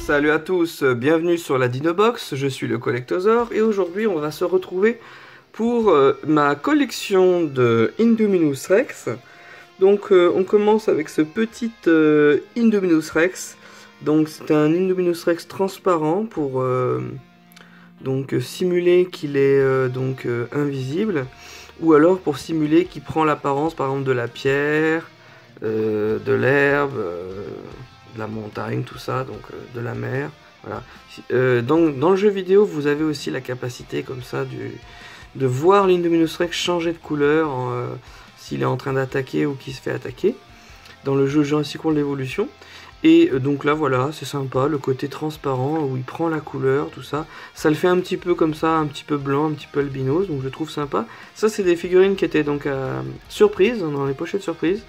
Salut à tous, bienvenue sur la Dinobox, je suis le Collectosaur et aujourd'hui on va se retrouver pour ma collection de Indominus Rex. Donc on commence avec ce petit Indominus Rex. Donc c'est un Indominus Rex transparent pour simuler qu'il est invisible, ou alors pour simuler qu'il prend l'apparence par exemple de la pierre, de l'herbe, de la montagne, tout ça, donc de la mer. Voilà. Dans le jeu vidéo, vous avez aussi la capacité comme ça de voir l'Indominus Rex changer de couleur s'il est en train d'attaquer ou qu'il se fait attaquer. Dans le jeu Jurassic World Evolution. Et donc là, voilà, c'est sympa, le côté transparent où il prend la couleur, tout ça. Ça le fait un petit peu comme ça, un petit peu blanc, un petit peu albinos, donc je trouve sympa. Ça, c'est des figurines qui étaient donc à surprise, dans les pochettes surprise.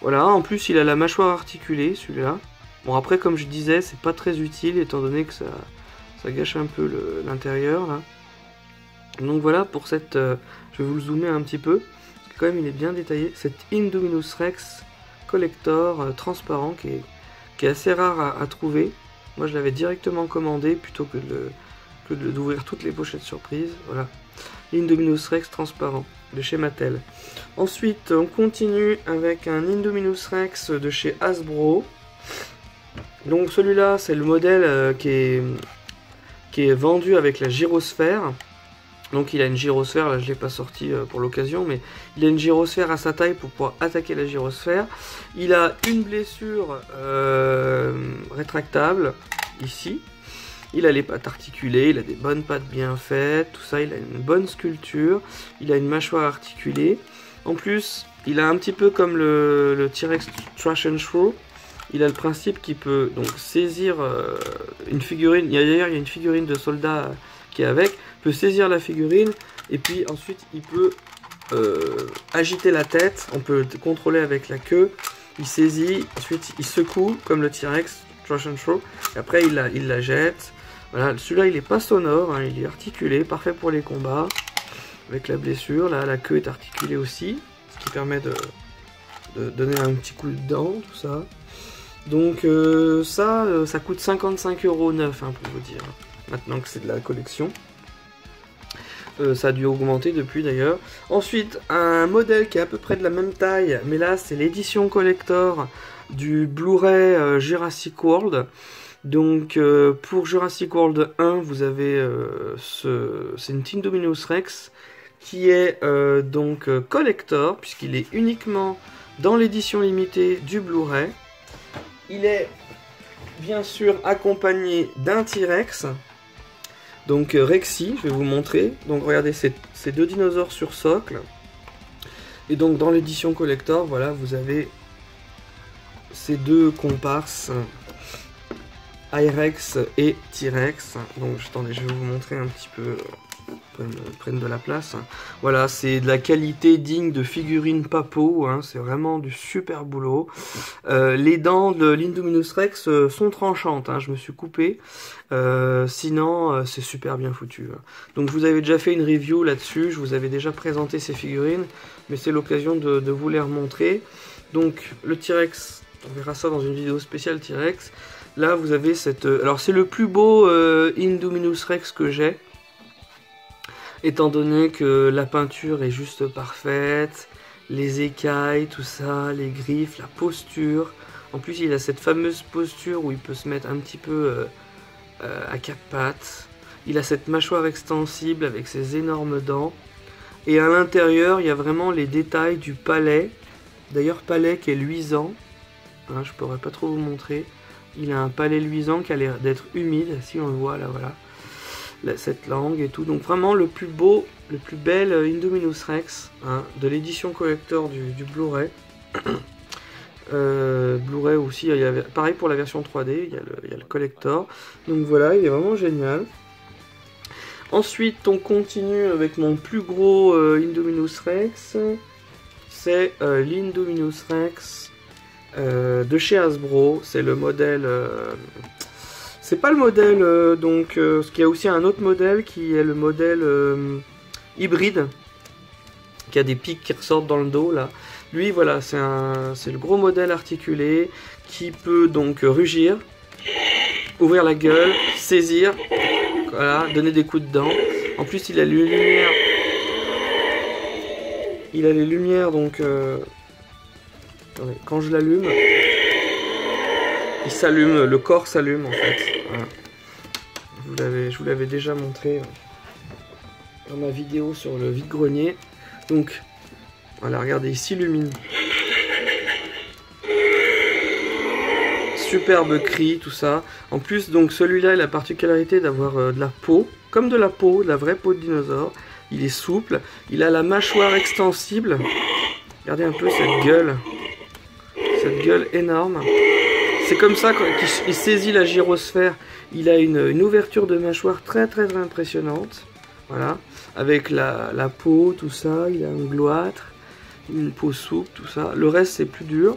Voilà, en plus il a la mâchoire articulée, celui-là. Bon après, comme je disais, c'est pas très utile, étant donné que ça gâche un peu l'intérieur, là. Donc voilà, pour cette... je vais vous le zoomer un petit peu, parce que quand même il est bien détaillé. Cette Indominus Rex Collector transparent, qui est assez rare à trouver. Moi je l'avais directement commandé, plutôt que d'ouvrir toutes les pochettes surprises. Voilà, Indominus Rex transparent, de chez Mattel. Ensuite, on continue avec un Indominus Rex de chez Hasbro. Donc celui-là, c'est le modèle qui est vendu avec la gyrosphère. Donc il a une gyrosphère, là je ne l'ai pas sorti pour l'occasion, mais il a une gyrosphère à sa taille pour pouvoir attaquer la gyrosphère. Il a une blessure rétractable, ici. Il a les pattes articulées, il a des bonnes pattes bien faites, tout ça, il a une bonne sculpture, il a une mâchoire articulée. En plus, il a un petit peu comme le T-Rex Trash and Throw, il a le principe qu'il peut donc saisir une figurine. D'ailleurs, il y a une figurine de soldat qui est avec, il peut saisir la figurine, et puis ensuite il peut agiter la tête, on peut le contrôler avec la queue, il saisit, ensuite il secoue comme le T-Rex Trash and Throw, et après il la jette. Voilà, celui-là il est pas sonore, hein, il est articulé, parfait pour les combats, avec la blessure. Là la queue est articulée aussi, ce qui permet de donner un petit coup de dent, tout ça. Donc ça coûte 55,9 € neuf, hein, pour vous dire, maintenant que c'est de la collection. Ça a dû augmenter depuis d'ailleurs. Ensuite, un modèle qui est à peu près de la même taille, mais là c'est l'édition collector du Blu-ray Jurassic World. Donc pour Jurassic World 1, vous avez c'est une Indominus Rex qui est collector, puisqu'il est uniquement dans l'édition limitée du Blu-ray. Il est bien sûr accompagné d'un T-Rex, donc Rexy, je vais vous montrer. Donc regardez, ces deux dinosaures sur socle. Et donc dans l'édition collector, voilà, vous avez ces deux comparses, I-Rex et T-Rex. Donc attendez, je vais vous montrer un petit peu, prennent de la place. Voilà, c'est de la qualité digne de figurines Papo, hein, c'est vraiment du super boulot. Les dents de l'Indominus Rex sont tranchantes, hein, je me suis coupé, sinon c'est super bien foutu. Donc je vous avais déjà fait une review là-dessus, je vous avais déjà présenté ces figurines, mais c'est l'occasion de vous les remontrer. Donc le T-Rex, on verra ça dans une vidéo spéciale T-Rex. Là vous avez cette... alors c'est le plus beau Indominus Rex que j'ai, étant donné que la peinture est juste parfaite, les écailles, tout ça, les griffes, la posture. En plus, il a cette fameuse posture où il peut se mettre un petit peu à quatre pattes. Il a cette mâchoire extensible avec ses énormes dents. Et à l'intérieur, il y a vraiment les détails du palais. D'ailleurs, palais qui est luisant. Hein, je pourrais pas trop vous montrer. Il a un palais luisant qui a l'air d'être humide, si on le voit là, voilà. Cette langue et tout, donc vraiment le plus beau, le plus bel Indominus Rex, hein, de l'édition collector du Blu-ray. Blu-ray aussi, il y avait, pareil pour la version 3D, il y a le collector. Donc voilà, il est vraiment génial. Ensuite, on continue avec mon plus gros Indominus Rex. C'est l'Indominus Rex de chez Hasbro. C'est le modèle... c'est pas le modèle, parce qu'il y a aussi un autre modèle qui est le modèle hybride, qui a des pics qui ressortent dans le dos là. Lui voilà, c'est le gros modèle articulé qui peut donc rugir. ouvrir la gueule, saisir, voilà, donner des coups de dents. En plus, il a les lumières. Il a les lumières, donc quand je l'allume, il s'allume, le corps s'allume en fait. Voilà. Je vous l'avais déjà montré dans ma vidéo sur le vide-grenier. Donc, voilà, regardez, il s'illumine. Superbe cri, tout ça. En plus, donc celui-là, il a la particularité d'avoir de la peau, comme de la vraie peau de dinosaure. Il est souple, il a la mâchoire extensible. Regardez un peu cette gueule énorme. C'est comme ça qu'il saisit la gyrosphère. Il a une ouverture de mâchoire très impressionnante. Voilà, avec la peau, tout ça. Il a un gloître, une peau souple, tout ça. Le reste, c'est plus dur.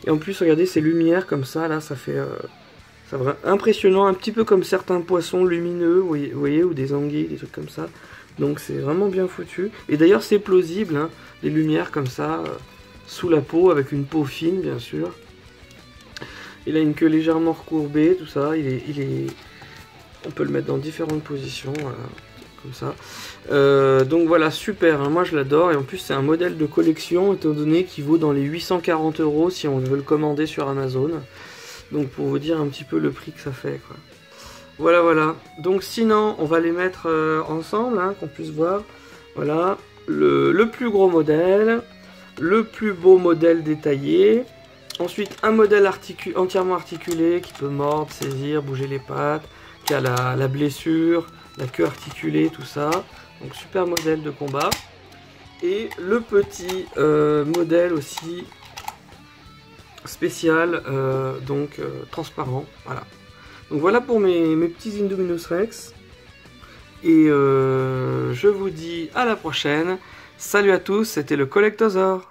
Et en plus, regardez ces lumières comme ça, là, ça fait... ça va impressionnant, un petit peu comme certains poissons lumineux, vous voyez, ou des anguilles, des trucs comme ça. Donc c'est vraiment bien foutu. Et d'ailleurs c'est plausible, hein, les lumières comme ça, sous la peau, avec une peau fine bien sûr. Il a une queue légèrement recourbée, tout ça. On peut le mettre dans différentes positions, voilà, comme ça. Donc voilà, super, hein, moi je l'adore. Et en plus c'est un modèle de collection, étant donné qu'il vaut dans les 840 € si on veut le commander sur Amazon. Donc pour vous dire un petit peu le prix que ça fait, quoi. Voilà. Donc sinon, on va les mettre ensemble, hein, qu'on puisse voir. Voilà, le plus gros modèle, le plus beau modèle détaillé. Ensuite, un modèle entièrement articulé qui peut mordre, saisir, bouger les pattes, qui a la blessure, la queue articulée, tout ça. Donc super modèle de combat. Et le petit modèle aussi spécial, transparent. Voilà. Donc voilà pour mes petits Indominus Rex. Et je vous dis à la prochaine. Salut à tous, c'était le Collectosaur.